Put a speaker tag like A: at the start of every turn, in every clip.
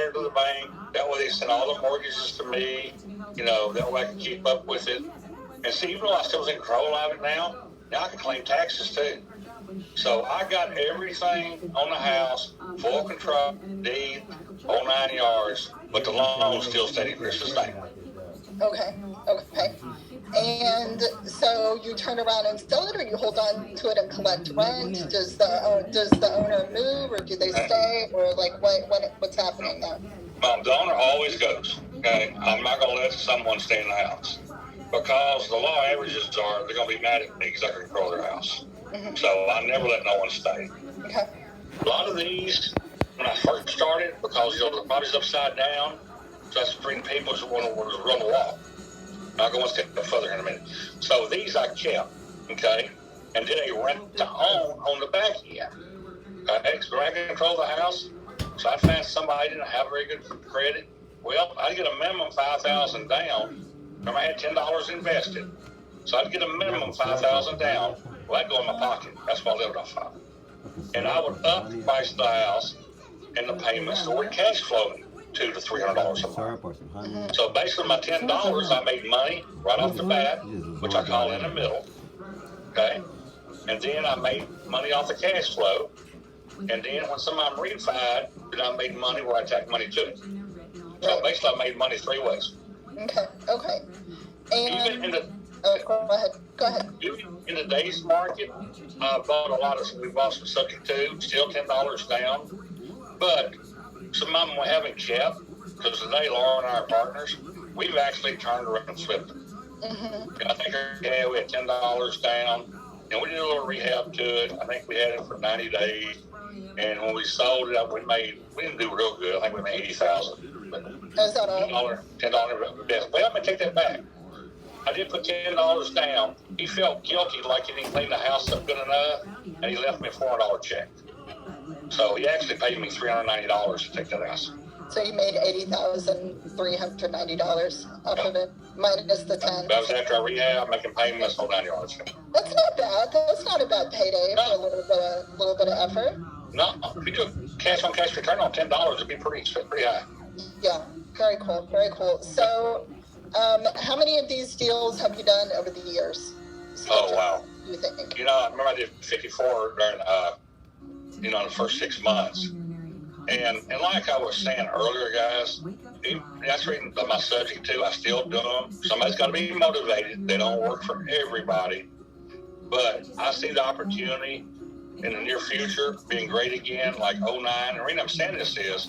A: letter to the bank. That way they send all the mortgages to me. That way I can keep up with it. And see, even though I still was in control of it now I can claim taxes too. So I got everything on the house, full control, deed, whole 9 yards, but the loan still stayed in Chris's name.
B: Okay. And so you turn around and sell it, or you hold on to it and collect rent? Does the owner move, or do they stay, or what's happening there?
A: The owner always goes. Okay, I'm not going to let someone stay in the house because the law averages are they're going to be mad at me because I can control their house. Mm-hmm. So I never let no one stay.
B: Okay.
A: A lot of these, when I first started, because the body's upside down, so that's bringing people who want to run the wall. I'll go one step further in a minute. So these I kept, okay, and did a rent to own on the back end. Okay, so I can control the house. So I found somebody didn't have very good credit. Well, I'd get a minimum $5,000 down. Remember, I had $10 invested, so I'd get a minimum $5,000 down. Well, I'd go in my pocket. That's what I lived off of. And I would up the price of the house and the payments, so it cash flowed $200 to $300 a month. Mm-hmm. So basically, my $10, I made money right off the bat, which I call in the middle. Okay, and then I made money off the cash flow. And then when somebody refied, then I made money where I take money to it. So basically, I made money 3 ways.
B: Okay. And
A: even in the
B: go ahead.
A: Even in today's market, I bought we bought some Subto, still $10 down. But some of them we haven't kept because today Laura and I are partners. We've actually turned around and flipped them. Mm-hmm. I think we had $10 down, and we did a little rehab to it. I think we had it for 90 days. And when we sold it, we didn't do real good. I think we made $80,000.
B: Is that all?
A: $10. Well, I'm gonna take that back. I did put $10 down. He felt guilty, like he didn't clean the house up good enough, and he left me a $400 check. So he actually paid me $390 to take that house.
B: So you made $80,390 off of it, minus the 10.
A: That was after I rehab, making payments on 9 yards.
B: That's not bad. That's not a bad payday for a little bit of effort.
A: No, if you do a cash-on-cash return on $10, it'd be pretty high.
B: Yeah, very cool. So, how many of these deals have you done over the years?
A: Oh, wow.
B: Do you think?
A: I remember I did 54 during, the first 6 months. And like I was saying earlier, guys, that's reading my subject too. I still do them. Somebody's got to be motivated. They don't work for everybody. But I see the opportunity in the near future being great again, like 09. And the reason I'm saying this is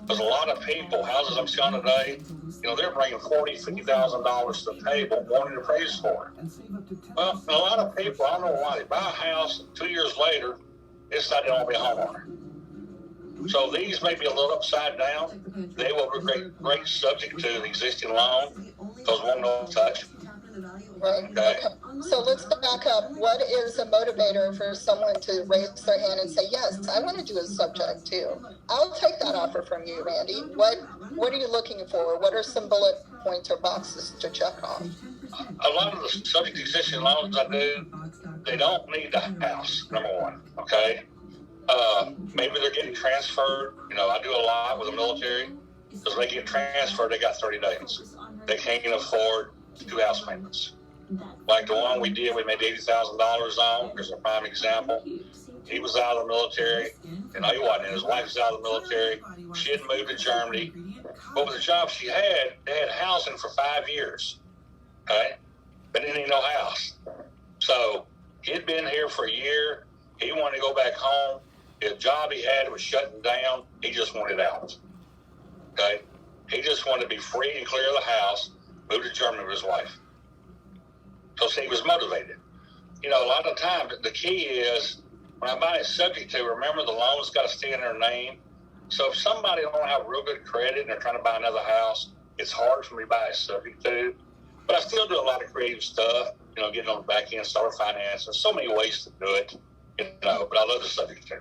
A: because a lot of people, houses I'm selling today, they're bringing $40,000, $50,000 to the table, wanting to praise for it. Well, a lot of people, I don't know why, they buy a house 2 years later, they decide they don't want to be a homeowner. So these may be a little upside down. They will be great subject to the existing loan because one no touch.
B: Right. Okay. So let's back up. What is a motivator for someone to raise their hand and say, yes, I want to do a subject too? I'll take that offer from you, Randy. What are you looking for? What are some bullet points or boxes to check off?
A: A lot of the subject existing loans I do, they don't need the house, number one, okay? Maybe they're getting transferred. I do a lot with the military because they get transferred, they got 30 days. They can't afford 2 house payments. Like the one we did, we made $80,000 on. Here's a prime example. He was out of the military, and he wasn't. His wife was out of the military. She had moved to Germany. But with the job she had, they had housing for 5 years. Okay? But didn't even no house. So he'd been here for a year. He wanted to go back home. The job he had was shutting down. He just wanted out. Okay? He just wanted to be free and clear of the house, move to Germany with his wife. So see, he was motivated. A lot of times the key is when I buy a subject to, remember the loan's got to stay in their name. So if somebody don't have real good credit and they're trying to buy another house, it's hard for me to buy a subject to. But I still do a lot of creative stuff, getting on the back end, seller finance. There's so many ways to do it, but I love the subject to.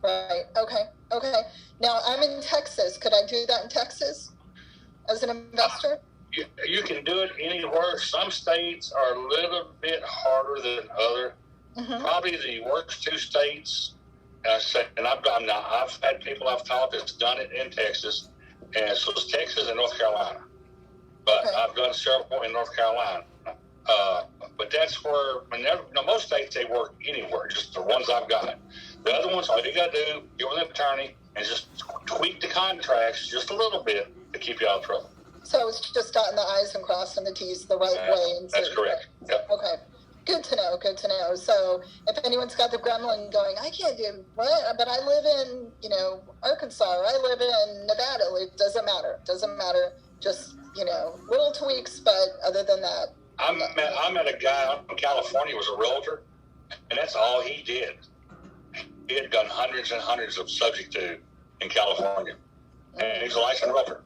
B: Right. Okay. Now I'm in Texas. Could I do that in Texas as an investor?
A: You can do it anywhere. Some states are a little bit harder than other. Mm-hmm. Probably the worst 2 states. And I've had people I've taught that's done it in Texas. And so it's Texas and North Carolina. But
B: Okay.
A: I've done several in North Carolina. But that's where, most states, they work anywhere, just the ones I've got. The other ones, all you got to do, get with an attorney and just tweak the contracts just a little bit to keep you out of trouble.
B: So it's just dotting the I's and crossing the T's the right way.
A: That's correct. Yep.
B: Okay. Good to know. Good to know. So if anyone's got the gremlin going, I can't do what, but I live in, Arkansas, or I live in Nevada. It doesn't matter. Doesn't matter. Just, little tweaks, but other than that.
A: I met a guy in California who was a realtor, and that's all he did. He had done hundreds and hundreds of subject to in California, and he's a licensed realtor.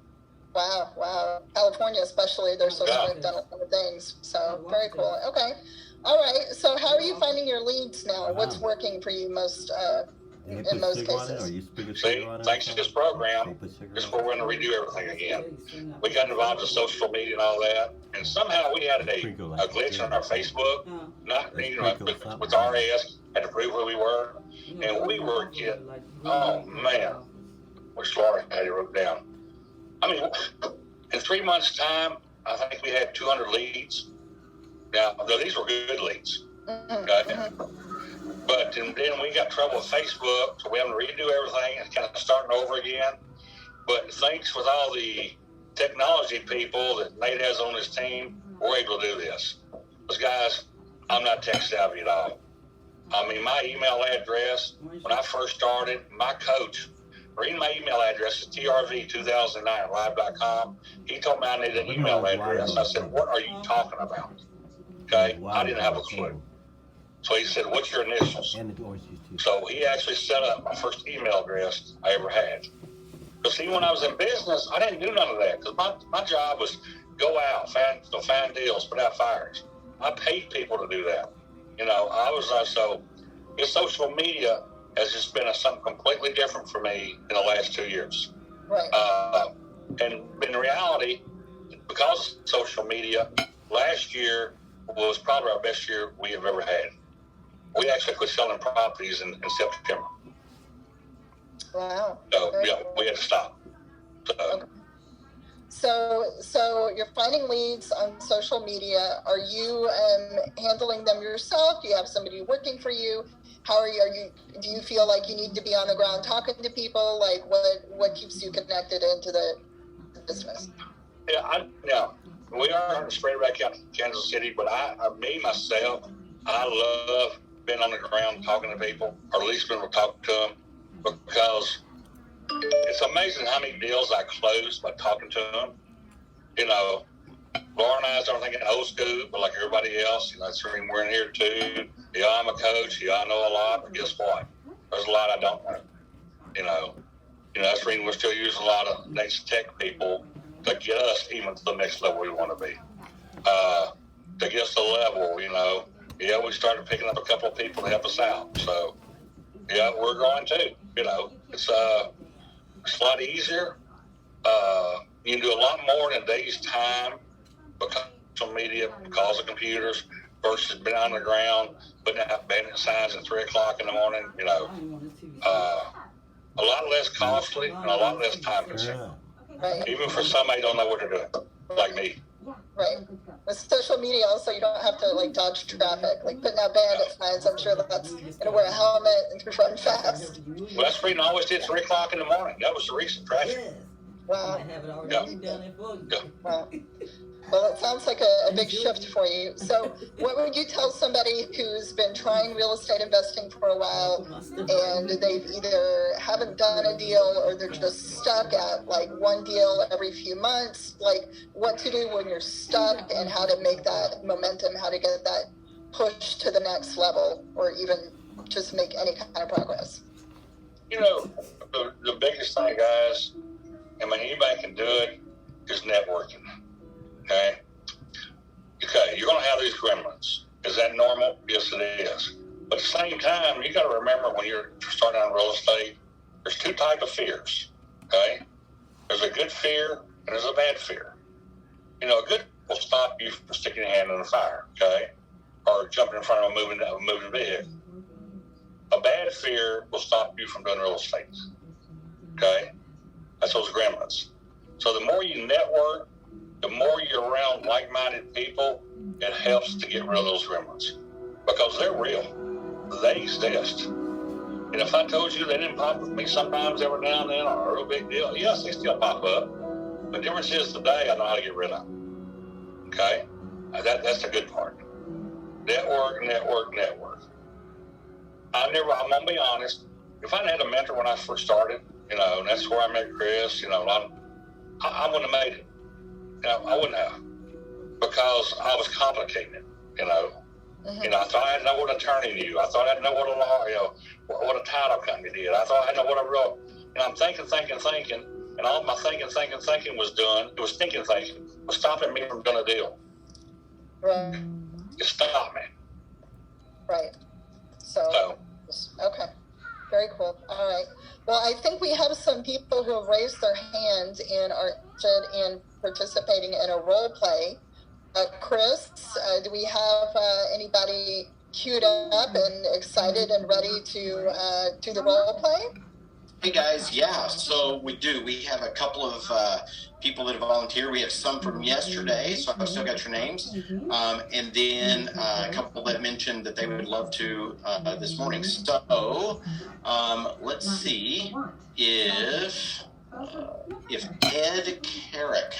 B: Wow. California especially, they're so strict on a lot of things. So very cool. Okay. All right. So how are you finding your leads now? What's working for you most in most cases?
A: See, thanks to this program, this is where we're going to redo everything again. We got involved in social media and all that, and somehow we had a glitch on our Facebook, with RAS, had to prove who we were, and we were getting, oh man, which Laura had it wrote down. I mean, in 3 months' time, I think we had 200 leads. Now, these were good leads. Okay? But then we got trouble with Facebook, so we had to redo everything and kind of starting over again. But thanks with all the technology people that Nate has on his team, we're able to do this. Because, guys, I'm not tech savvy at all. I mean, my email address, when I first started, my coach, read my email address is trv2009live.com. He told me I needed an email address. I said, what are you talking about? Okay, I didn't have a clue. So he said, what's your initials? So he actually set up my first email address I ever had. But see, when I was in business, I didn't do none of that, because my job was go out, find deals, put out fires. I paid people to do that. So this social media has just been something completely different for me in the last 2 years.
B: Right.
A: And in reality, because of social media, last year was probably our best year we have ever had. We actually quit selling properties in September.
B: Wow.
A: So we had to stop.
B: So you're finding leads on social media. Are you handling them yourself? Do you have somebody working for you? How are you? Do you feel like you need to be on the ground talking to people? Like what keeps you connected into the business?
A: Yeah, we are in Spring Rack County, Kansas City, but myself, I love being on the ground talking to people, or at least being able to talk to them, because it's amazing how many deals I closed by talking to them. Laura and I are thinking old school, but like everybody else, that's the reason we're in here too. Yeah, I'm a coach. Yeah, I know a lot, but guess what? There's a lot I don't know. That's the reason we're still using a lot of next tech people to get us even to the next level we want to be. To get us to the level, we started picking up a couple of people to help us out. So, we're going too. It's a lot easier. You can do a lot more in a day's time because of social media, because of computers, versus being on the ground, putting out bandit signs at 3 o'clock in the morning. A lot less costly and a lot less time consuming.
B: Right.
A: Even for somebody who don't know what they're doing, like me.
B: Right. With social media, also, you don't have to dodge traffic, putting out bandit signs. I'm sure that's gonna wear a helmet and run fast.
A: Well, that's the reason I always did 3 o'clock in the morning. That was the recent traffic.
B: Wow.
A: Yeah.
B: Wow. Well, it sounds like a big shift for you. So what would you tell somebody who's been trying real estate investing for a while and they've either haven't done a deal or they're just stuck at one deal every few months, what to do when you're stuck and how to make that momentum, how to get that push to the next level or even just make any kind of progress?
A: The biggest thing, guys, anybody can do it, is networking. Okay, you're going to have these gremlins. Is that normal? Yes, it is. But at the same time, you got to remember when you're starting out in real estate, there's two types of fears. Okay, there's a good fear and there's a bad fear. A good will stop you from sticking your hand in the fire. Okay, or jumping in front of a moving vehicle. A bad fear will stop you from doing real estate. Okay, that's those gremlins. the more you network, the more you're around like-minded people, it helps to get rid of those gremlins because they're real. They exist. And if I told you they didn't pop with me sometimes every now and then or a real big deal, yes, they still pop up. The difference is today I know how to get rid of them. Okay? That's the good part. Network. I'm going to be honest. If I had a mentor when I first started, and that's where I met Chris, I wouldn't have made it. I wouldn't have. Because I was complicating it,
B: Mm-hmm.
A: I thought I had to know what an attorney knew. I thought I had to know what a law, what a title company did. I thought I had to know what a real, I'm thinking, and all my thinking was done. It was thinking, was stopping me from doing a deal.
B: Right.
A: It stopped me.
B: Right. So, okay. Very cool. All right. Well, I think we have some people who have raised their hands and are interested in participating in a role play. Chris, do we have anybody queued up and excited and ready to do the role play?
C: Hey guys, yeah, so we do. We have a couple of people that have volunteered. We have some from yesterday, so I've still got your names. And then a couple that mentioned that they would love to this morning. So let's see if Ed Carrick,